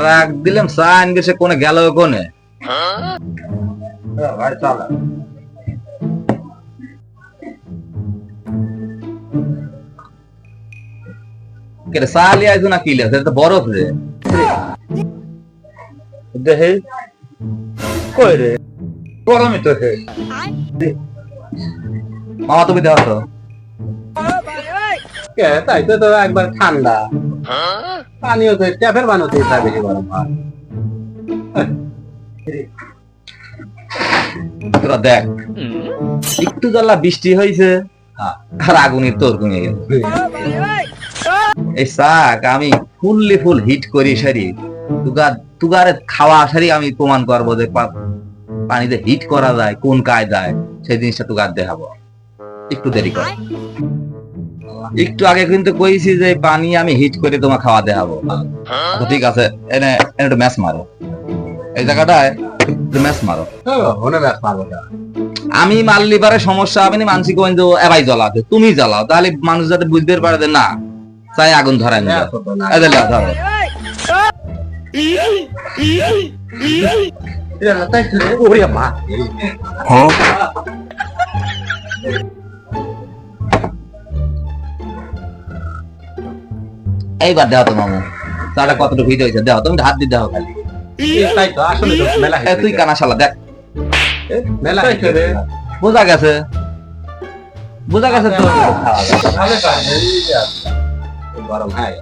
রাগ দিলাম চা আন গেছে কোনে গেল কোনে ভাই চল কেরে চা লিয়ে আইছো না কি লিয়ে এটা তো বরফ রে দেহে কই রে গরমই তো হে মামা তুমি দেওয়া তো কে তাই তো তো একবার ঠান্ডা পানিও তো ট্যাপের বানাতে ইচ্ছা বেশি গরম হয় তোরা দেখ একটু জ্বালা বৃষ্টি হয়েছে আর আগুনের তোর কমে গেল এই শাক আমি ফুললি ফুল হিট করি সারি তুগারে খাওয়া সারি আমি প্রমাণ করবো যে পানিতে হিট করা যায় কোন কায়দায় সেই জিনিসটা তুগার দেখাবো একটু দেরি কর একটু আগে কিন্তু কইছি যে পানি আমি হিট করে তোমার খাওয়া দেখাবো আচ্ছা ঠিক আছে এনে এনে একটু ম্যাচ মারো এই জায়গাটায় একটু ম্যাচ মারো হনে ব্যাস মারবো না আমি মারলি পারে সমস্যা হবে না মানসিক কিন্তু এবাই জ্বালাতে তুমি জ্বালাও তাহলে মানুষ যাতে বুঝতে পারে যে না চাই আগুন ধরায় না ধরো তাই ওরে মা এইবার দেও তো মামু চাটা কতটুকু হিট হয়েছে দেও তুমি হাত দিয়ে দাও খালি তাই তো আসলে তো মেলা তুই কানা শালা দেখ মেলা রে বোঝা গেছে তো ভালো কাজ গরম হয়